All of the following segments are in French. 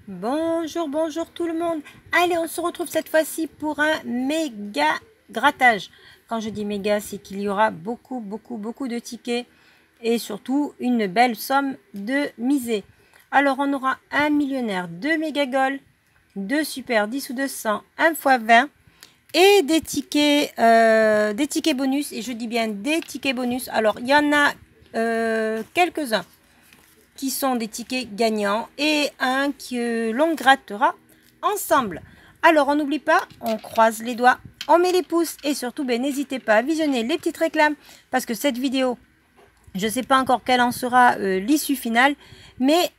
Bonjour, bonjour tout le monde. Allez, on se retrouve cette fois-ci pour un méga grattage. Quand je dis méga, c'est qu'il y aura beaucoup de tickets et surtout une belle somme de misée. Alors, on aura un millionnaire, 2 méga gold, 2 super 10 ou 200, 1 x 20 et des tickets bonus. Et je dis bien des tickets bonus. Alors, il y en a quelques-uns qui sont des tickets gagnants et un que l'on grattera ensemble. Alors on n'oublie pas, on croise les doigts, on met les pouces et surtout n'hésitez pas à visionner les petites réclames parce que cette vidéo, je ne sais pas encore quelle en sera l'issue finale, mais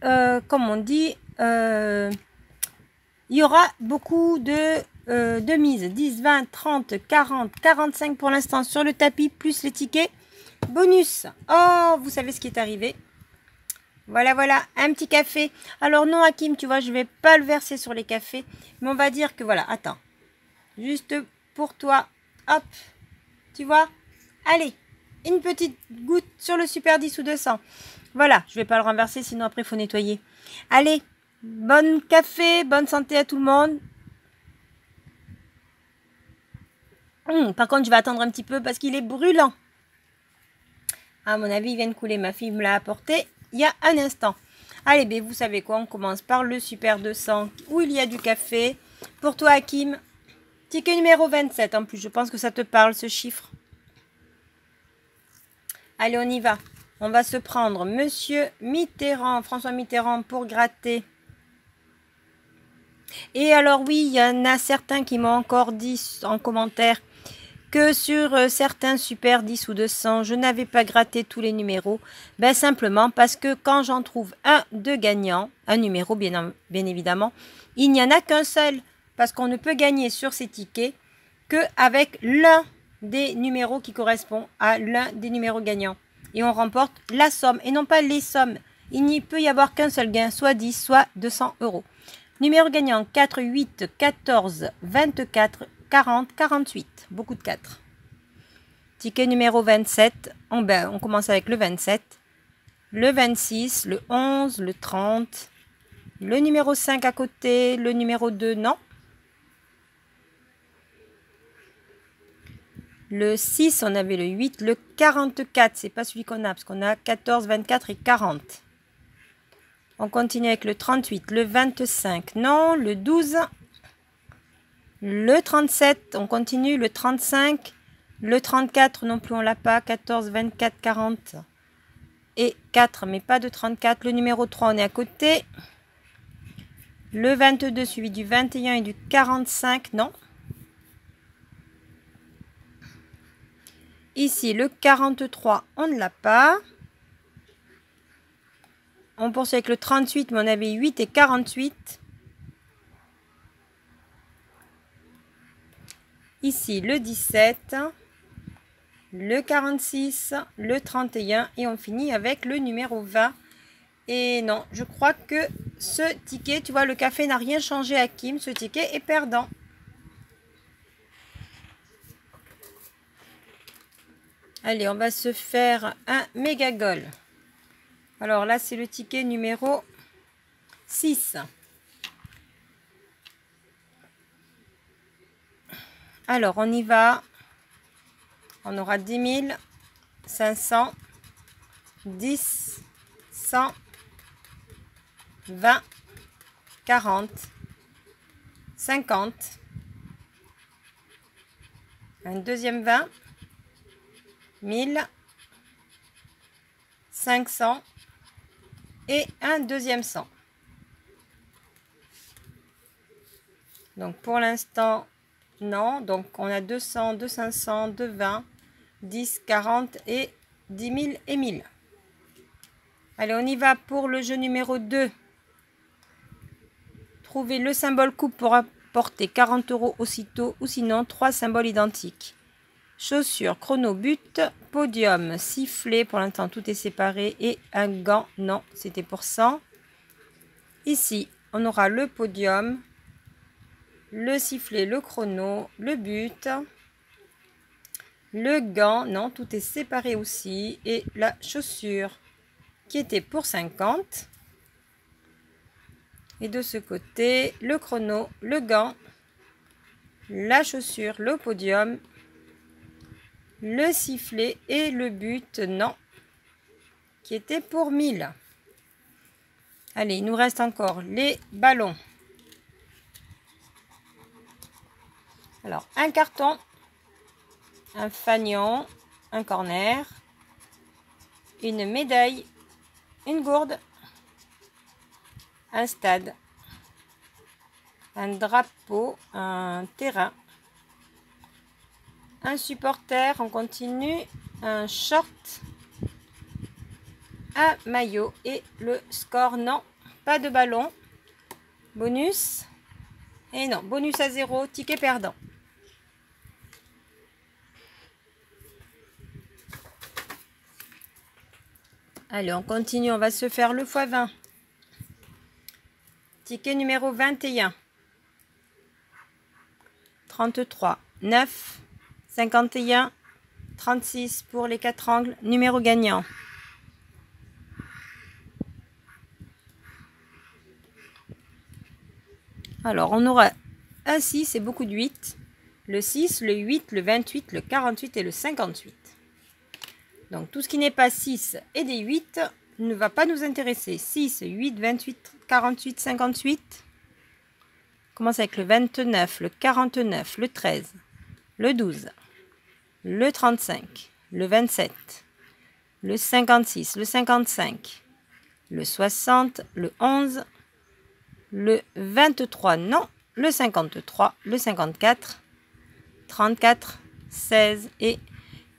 comme on dit, il y aura beaucoup de mises, 10, 20, 30, 40, 45 pour l'instant sur le tapis, plus les tickets bonus. Oh, vous savez ce qui est arrivé. Voilà, un petit café. Alors non, Hakim, tu vois, je vais pas le verser sur les cafés. Mais on va dire que voilà, attends. Juste pour toi. Hop. Tu vois? Allez, une petite goutte sur le super 10 ou 200. Voilà, je vais pas le renverser, sinon après, il faut nettoyer. Allez, bon café, bonne santé à tout le monde. Par contre, je vais attendre un petit peu parce qu'il est brûlant. À mon avis, il vient de couler. Ma fille me l'a apporté il y a un instant. Allez, ben, vous savez quoi, on commence par le super 200 où il y a du café. Pour toi, Hakim, ticket numéro 27. En plus, je pense que ça te parle, ce chiffre. Allez, on y va. On va se prendre Monsieur Mitterrand, François Mitterrand, pour gratter. Et alors, oui, il y en a certains qui m'ont encore dit en commentaire que sur certains super 10 ou 200, je n'avais pas gratté tous les numéros. Ben simplement parce que quand j'en trouve un de gagnant, un numéro bien évidemment, il n'y en a qu'un seul. Parce qu'on ne peut gagner sur ces tickets qu'avec l'un des numéros qui correspond à l'un des numéros gagnants. Et on remporte la somme et non pas les sommes. Il n'y peut y avoir qu'un seul gain, soit 10, soit 200 euros. Numéro gagnant 4, 8, 14, 24, 40, 48. Beaucoup de 4. Ticket numéro 27. On commence avec le 27. Le 26, le 11, le 30. Le numéro 5 à côté. Le numéro 2, non. Le 6, on avait le 8. Le 44, c'est pas celui qu'on a parce qu'on a 14, 24 et 40. On continue avec le 38. Le 25, non. Le 12. Le 37, on continue. Le 35, le 34 non plus, on l'a pas. 14, 24, 40 et 4, mais pas de 34. Le numéro 3, on est à côté. Le 22 suivi du 21 et du 45, non. Ici, le 43, on ne l'a pas. On poursuit avec le 38, mais on avait 8 et 48. Ici, le 17, le 46, le 31 et on finit avec le numéro 20. Et non, je crois que ce ticket, tu vois, le café n'a rien changé à Kim. Ce ticket est perdant. Allez, on va se faire un méga goal. Alors là, c'est le ticket numéro 6. Alors, on y va. On aura 10 000, 500, 10, 100, 20, 40, 50. Un deuxième 20. 1000, 500 et un deuxième 100. Donc pour l'instant, non. Donc on a 200, 2 500, 2 20, 10, 40 et 10 000 et 1000. Allez, on y va pour le jeu numéro 2. Trouvez le symbole coupe pour apporter 40 euros aussitôt ou sinon 3 symboles identiques. Chaussures, chrono, but, podium, sifflet, pour l'instant tout est séparé, et un gant, non, c'était pour 100. Ici, on aura le podium, le sifflet, le chrono, le but, le gant, non, tout est séparé aussi, et la chaussure qui était pour 50. Et de ce côté, le chrono, le gant, la chaussure, le podium, le sifflet et le but, non, qui était pour 1000. Allez, il nous reste encore les ballons. Alors, un carton, un fanion, un corner, une médaille, une gourde, un stade, un drapeau, un terrain, un supporter, on continue, un short, un maillot et le score, non, pas de ballon. Bonus, et non, bonus à 0, ticket perdant. Allez, on continue, on va se faire le x20. Ticket numéro 21. 33, 9, 51, 36 pour les 4 angles, numéro gagnant. Alors, on aura un 6 et beaucoup de 8. Le 6, le 8, le 28, le 48 et le 58. Donc, tout ce qui n'est pas 6 et des 8 ne va pas nous intéresser. 6, 8, 28, 48, 58. On commence avec le 29, le 49, le 13, le 12, le 35, le 27, le 56, le 55, le 60, le 11, le 23, non, le 53, le 54, 34, 16 et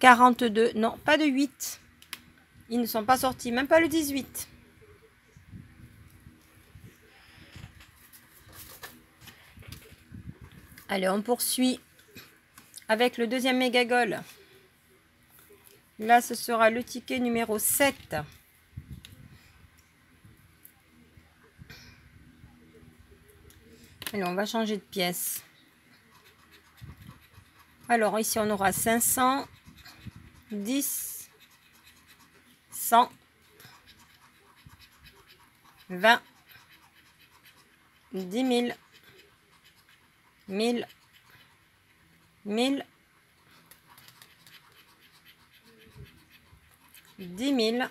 42, non, pas de 8. Ils ne sont pas sortis, même pas le 18. Allez, on poursuit avec le deuxième méga goal. Là, ce sera le ticket numéro 7. Allez, on va changer de pièce. Alors, ici, on aura 500, 10, 100, 20, 10 000, 1000, 1000, 10 000,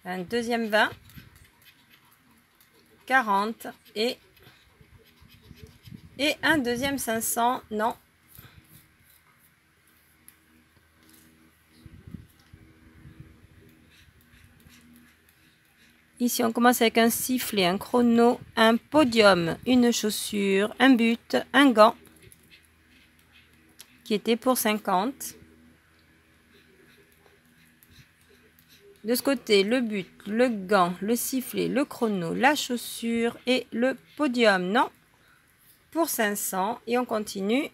un deuxième 20, 40 et un deuxième 500, non. Ici, on commence avec un sifflet, un chrono, un podium, une chaussure, un but, un gant qui était pour 50. De ce côté, le but, le gant, le sifflet, le chrono, la chaussure et le podium, non, pour 500. Et on continue.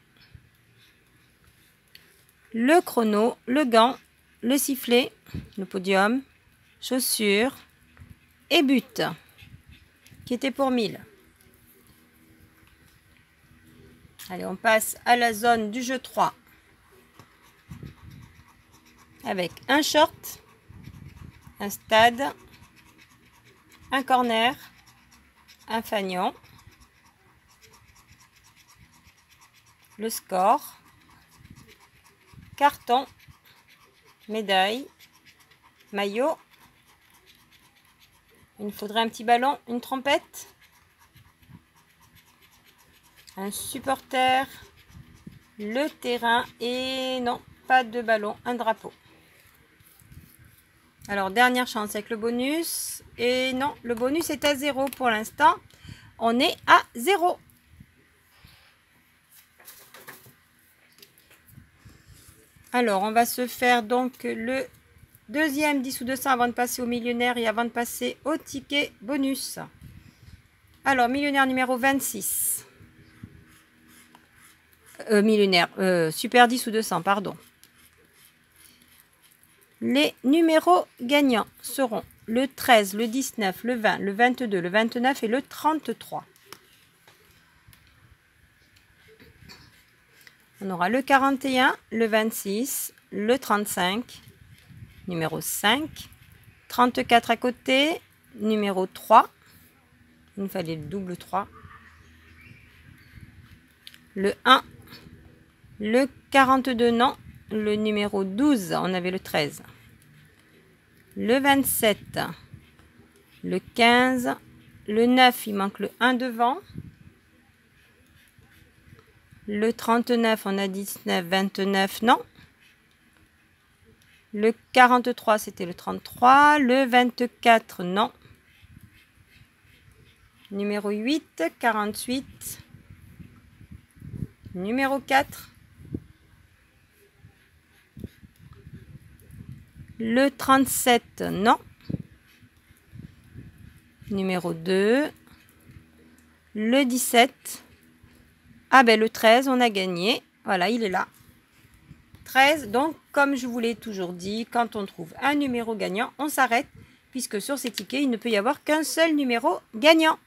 Le chrono, le gant, le sifflet, le podium, chaussure et but, qui était pour 1000. Allez, on passe à la zone du jeu 3. Avec un short, un stade, un corner, un fanion, le score, carton, médaille, maillot. Il nous faudrait un petit ballon, une trompette, un supporter, le terrain et non, pas de ballon, un drapeau. Alors, dernière chance avec le bonus. Et non, le bonus est à 0 pour l'instant. On est à 0. Alors, on va se faire donc le deuxième 10 ou 200 avant de passer au millionnaire et avant de passer au ticket bonus. Alors, millionnaire numéro 26. Super 10 ou 200, pardon. Les numéros gagnants seront le 13, le 19, le 20, le 22, le 29 et le 33. On aura le 41, le 26, le 35, numéro 5, 34 à côté, numéro 3, Il nous fallait le double 3. Le 1. Le 42, non. Le numéro 12, on avait le 13. Le 27. Le 15. Le 9, il manque le 1 devant. Le 39, on a 19, 29, non. Le 43, c'était le 33. Le 24, non. Numéro 8, 48. Numéro 4. Le 37, non. Numéro 2. Le 17. Ah ben le 13, on a gagné. Voilà, il est là. 13, donc comme je vous l'ai toujours dit, quand on trouve un numéro gagnant, on s'arrête, puisque sur ces tickets, il ne peut y avoir qu'un seul numéro gagnant.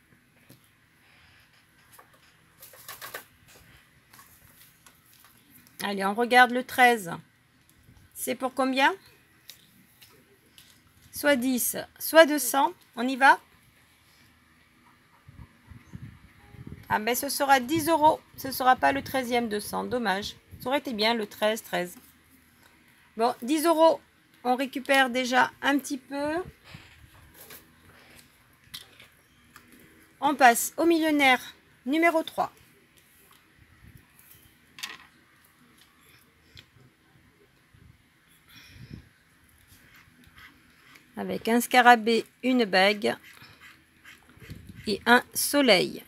Allez, on regarde le 13. C'est pour combien? Soit 10, soit 200. On y va? Ah ben ce sera 10 €. Ce ne sera pas le 13e 200. Dommage. Ça aurait été bien le 13, 13. Bon, 10 €. On récupère déjà un petit peu. On passe au millionnaire numéro 3. Avec un scarabée, une bague et un soleil.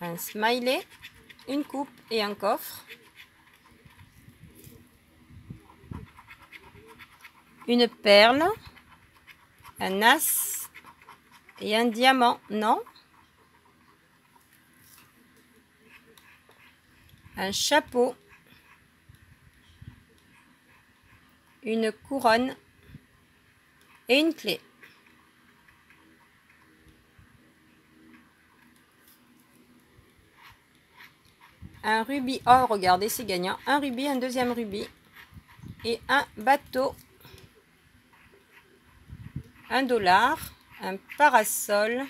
Un smiley, une coupe et un coffre. Une perle, un as et un diamant, non. Un chapeau, une couronne et une clé. Un rubis, oh regardez c'est gagnant, un rubis, un deuxième rubis et un bateau, $1, un parasol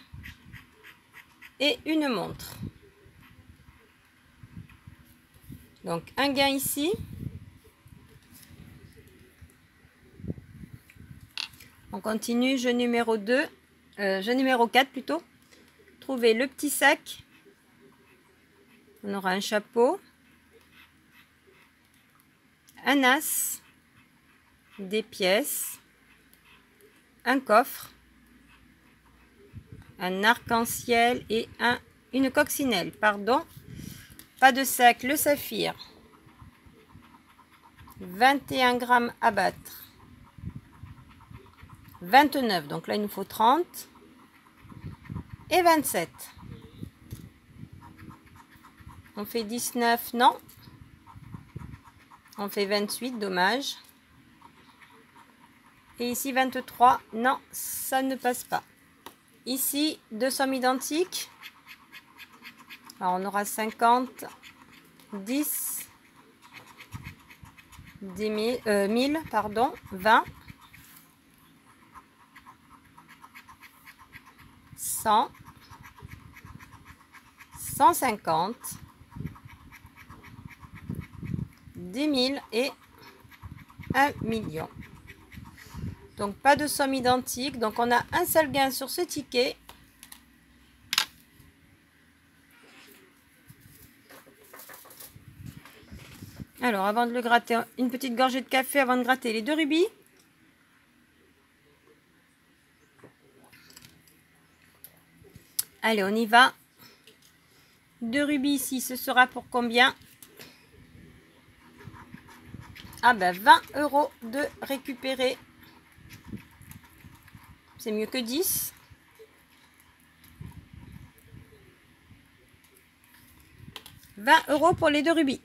et une montre. Donc un gain ici. On continue, jeu numéro 2, jeu numéro 4 plutôt. Trouver le petit sac. On aura un chapeau, un as, des pièces, un coffre, un arc-en-ciel et une coccinelle. Pardon, pas de sac, le saphir. 21 grammes à battre. 29, donc là il nous faut 30. Et 27. On fait 19, non. On fait 28, dommage. Et ici 23, non, ça ne passe pas. Ici, 2 sommes identiques. Alors on aura 50, 10, 1000, pardon, 20, 100, 150, 10 000 et 1 million. Donc pas de somme identique. Donc on a un seul gain sur ce ticket. Alors avant de le gratter, une petite gorgée de café avant de gratter les 2 rubis. Allez, on y va. 2 rubis ici, ce sera pour combien? Ah ben 20 € de récupérer. C'est mieux que 10. « 20 € pour les 2 rubis.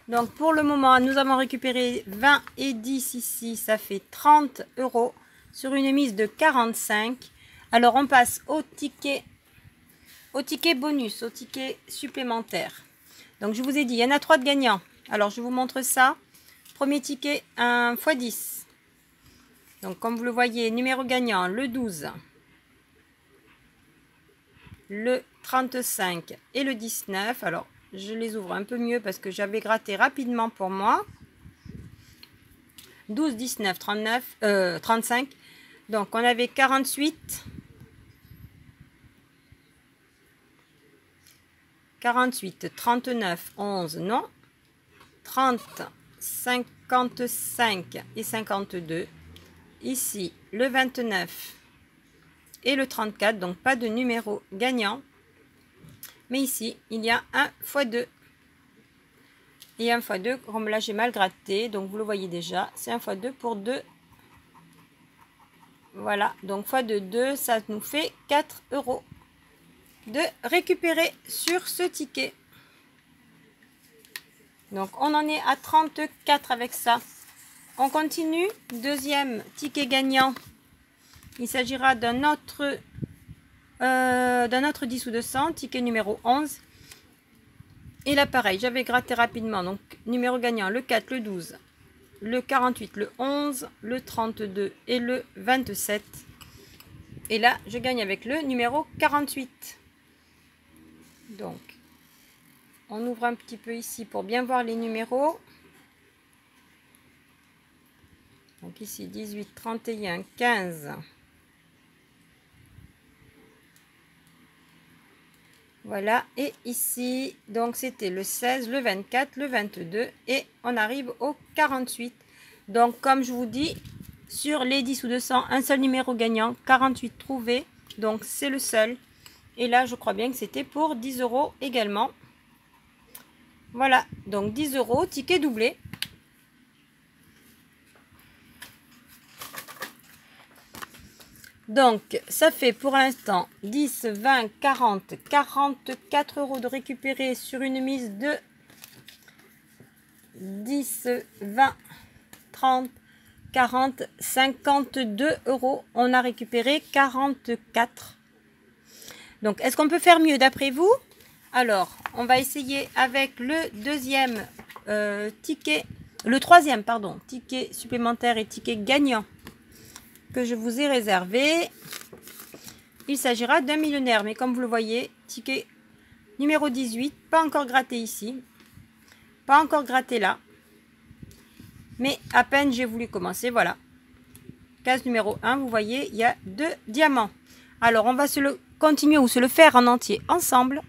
Donc pour le moment, nous avons récupéré 20 et 10 ici. Ça fait 30 € sur une mise de 45. Alors on passe au ticket bonus, au ticket supplémentaire. Donc je vous ai dit, il y en a 3 de gagnants. Alors je vous montre ça. Premier ticket, un x10. Donc, comme vous le voyez, numéro gagnant, le 12, le 35 et le 19. Alors, je les ouvre un peu mieux parce que j'avais gratté rapidement pour moi. 12, 19, 35. Donc, on avait 48, 39, 11, non. 30, 55 et 52. Ici, le 29 et le 34. Donc, pas de numéro gagnant. Mais ici, il y a un x2. Et un x2, comme là, j'ai mal gratté. Donc, vous le voyez déjà, c'est un x2 pour 2. Voilà, donc x2, 2, ça nous fait 4 € de récupérer sur ce ticket. Donc, on en est à 34 avec ça. On continue. Deuxième ticket gagnant. Il s'agira d'un autre 10 ou 200, ticket numéro 11. Et là, pareil, j'avais gratté rapidement. Donc, numéro gagnant, le 4, le 12, le 48, le 11, le 32 et le 27. Et là, je gagne avec le numéro 48. Donc, on ouvre un petit peu ici pour bien voir les numéros. Donc ici, 18, 31, 15. Voilà, et ici, donc c'était le 16, le 24, le 22, et on arrive au 48. Donc, comme je vous dis, sur les 10 ou 200, un seul numéro gagnant, 48 trouvés, donc c'est le seul. Et là, je crois bien que c'était pour 10 € également. Voilà, donc 10 €, ticket doublé. Donc, ça fait pour l'instant 10, 20, 40, 44 € de récupérer sur une mise de 10, 20, 30, 40, 52 €. On a récupéré 44. Donc, est-ce qu'on peut faire mieux d'après vous? Alors, on va essayer avec le deuxième ticket, le troisième, pardon, ticket supplémentaire et ticket gagnant que je vous ai réservé. Il s'agira d'un millionnaire, mais comme vous le voyez, ticket numéro 18, pas encore gratté ici, pas encore gratté là, mais à peine j'ai voulu commencer, voilà. Case numéro 1, vous voyez, il y a 2 diamants. Alors, on va continuer ou se le faire en entier ensemble.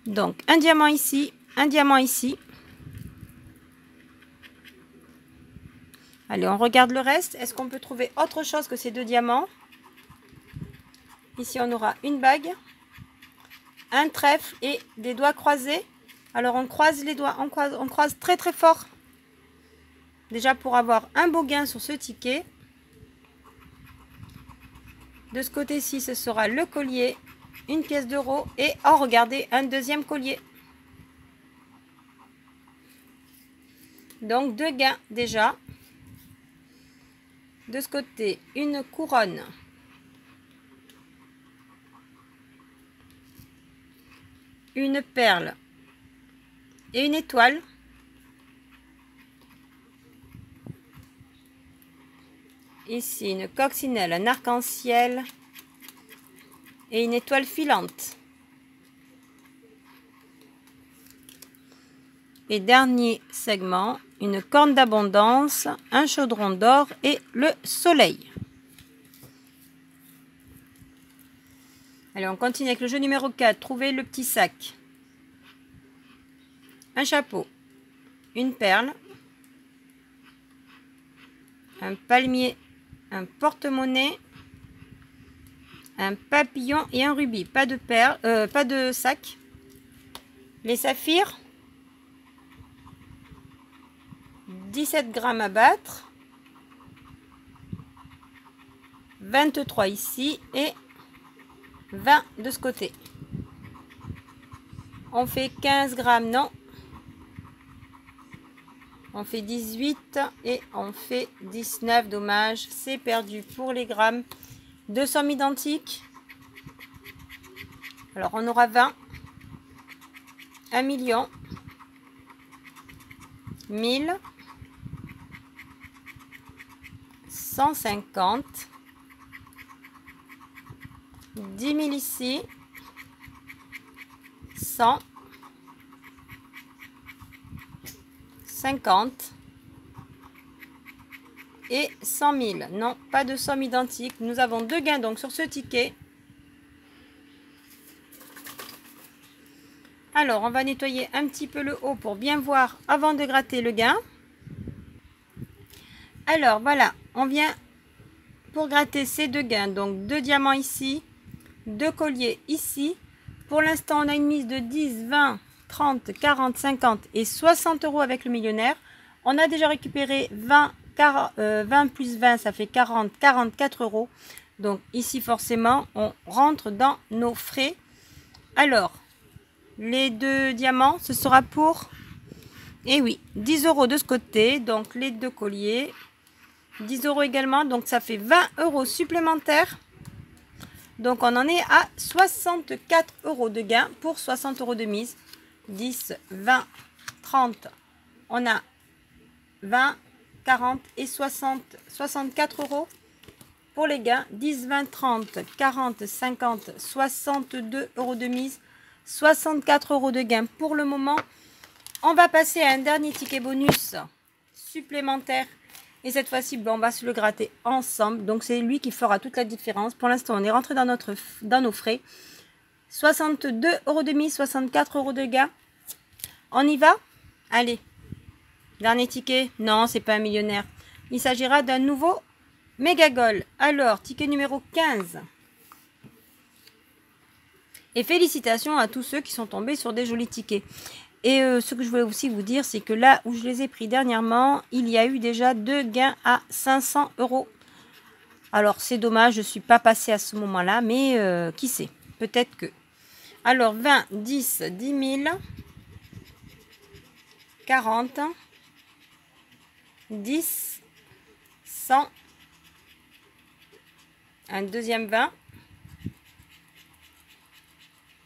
Donc, un diamant ici, un diamant ici. Allez, on regarde le reste. Est-ce qu'on peut trouver autre chose que ces 2 diamants? Ici, on aura une bague, un trèfle et des doigts croisés. Alors, on croise les doigts, on croise très très fort. Déjà pour avoir un beau gain sur ce ticket. De ce côté-ci, ce sera le collier, une pièce d'euro et, oh, regardez, un deuxième collier. Donc, 2 gains déjà. De ce côté, une couronne. Une perle et une étoile. Ici, une coccinelle, un arc-en-ciel et une étoile filante. Et dernier segment, une corne d'abondance, un chaudron d'or et le soleil. Allez, on continue avec le jeu numéro 4. Trouver le petit sac. Un chapeau, une perle, un palmier, un porte-monnaie, un papillon et un rubis. Pas de perle, pas de sac. Les saphirs, 17 grammes à battre, 23 ici et 20 de ce côté. On fait 15 grammes, non. On fait 18 et on fait 19, dommage, c'est perdu pour les grammes. 2 sommes identiques. Alors on aura 20, 1 million, 1000, 150, 10 000 ici, 100, 50 et 100 000. Non, pas de somme identique. Nous avons deux gains donc sur ce ticket. Alors, on va nettoyer un petit peu le haut pour bien voir avant de gratter le gain. Alors, voilà, on vient pour gratter ces deux gains. Donc, 2 diamants ici, 2 colliers ici. Pour l'instant, on a une mise de 10, 20, 30, 40, 50 et 60 euros avec le millionnaire. On a déjà récupéré 20 plus 20, ça fait 40, 44 euros. Donc, ici, forcément, on rentre dans nos frais. Alors, les deux diamants, ce sera pour, et oui, 10 euros de ce côté. Donc, les deux colliers, 10 euros également. Donc, ça fait 20 euros supplémentaires. Donc, on en est à 64 euros de gain pour 60 euros de mise. 10, 20, 30. On a 20, 40 et 60, 64 euros pour les gains. 10, 20, 30, 40, 50, 62 euros de mise. 64 euros de gain pour le moment. On va passer à un dernier ticket bonus supplémentaire. Et cette fois-ci, on va se le gratter ensemble. Donc, c'est lui qui fera toute la différence. Pour l'instant, on est rentré dans nos frais. 62 euros de mise, 64 euros de gain. On y va? Allez. Dernier ticket. Non, c'est pas un millionnaire. Il s'agira d'un nouveau méga goal. Alors, ticket numéro 15. Et félicitations à tous ceux qui sont tombés sur des jolis tickets. Et ce que je voulais aussi vous dire, c'est que là où je les ai pris dernièrement, il y a eu déjà 2 gains à 500 euros. Alors, c'est dommage, je ne suis pas passée à ce moment-là, mais qui sait, peut-être que. Alors, 20, 10, 10 000, 40, 10, 100, un deuxième 20,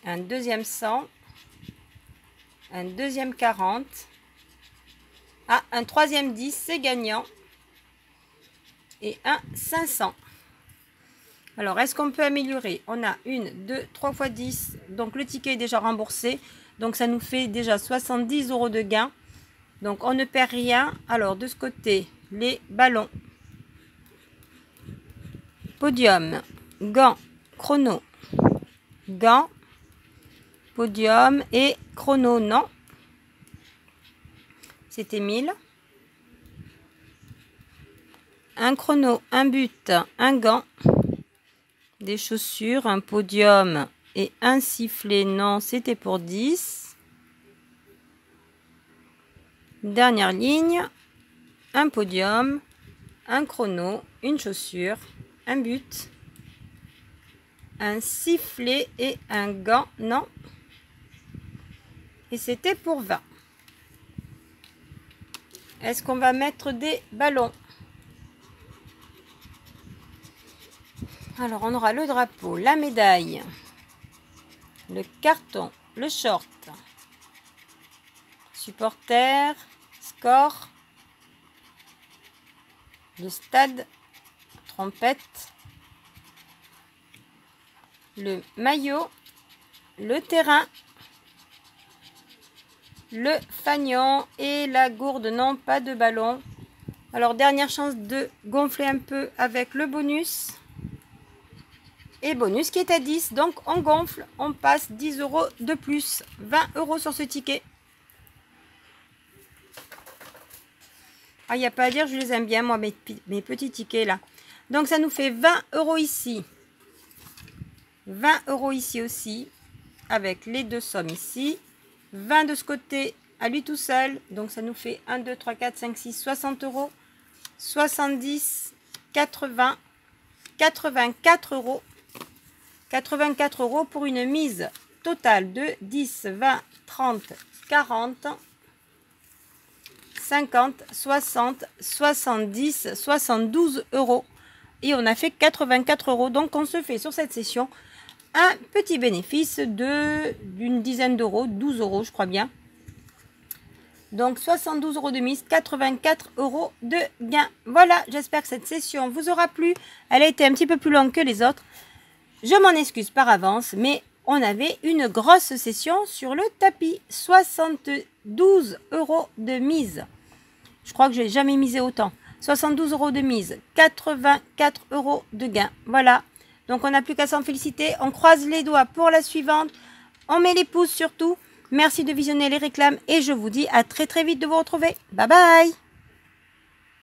un deuxième 100, un deuxième 40, un troisième 10, c'est gagnant, et un 500. Alors, est-ce qu'on peut améliorer? On a 1, 2, 3 fois 10, donc le ticket est déjà remboursé, donc ça nous fait déjà 70 euros de gain, donc on ne perd rien. Alors, de ce côté, les ballons, podium, gants, chrono, gants, podium et chrono, non. C'était 1000. Un chrono, un but, un gant, des chaussures, un podium et un sifflet, non, c'était pour 10. Dernière ligne, un podium, un chrono, une chaussure, un but, un sifflet et un gant, non. Et c'était pour 20. Est-ce qu'on va mettre des ballons? Alors, on aura le drapeau, la médaille, le carton, le short, supporter, score, le stade, trompette, le maillot, le terrain, le fanion et la gourde. Non, pas de ballon. Alors, dernière chance de gonfler un peu avec le bonus. Et bonus qui est à 10. Donc, on gonfle, on passe 10 euros de plus. 20 euros sur ce ticket. Ah, il n'y a pas à dire, je les aime bien, moi, mes petits tickets là. Donc, ça nous fait 20 euros ici. 20 euros ici aussi. Avec les deux sommes ici. 20 de ce côté à lui tout seul. Donc, ça nous fait 1, 2, 3, 4, 5, 6, 60 euros. 70, 80, 84 euros. 84 euros pour une mise totale de 10, 20, 30, 40, 50, 60, 70, 72 euros. Et on a fait 84 euros. Donc, on se fait sur cette session un petit bénéfice d'une dizaine d'euros, 12 euros, je crois bien. Donc 72 € de mise, 84 € de gain. Voilà, j'espère que cette session vous aura plu. Elle a été un petit peu plus longue que les autres. Je m'en excuse par avance, mais on avait une grosse session sur le tapis. 72 € de mise. Je crois que je n'ai jamais misé autant. 72 € de mise, 84 € de gain. Voilà. Donc on n'a plus qu'à s'en féliciter. On croise les doigts pour la suivante. On met les pouces surtout. Merci de visionner les réclames et je vous dis à très vite de vous retrouver. Bye bye.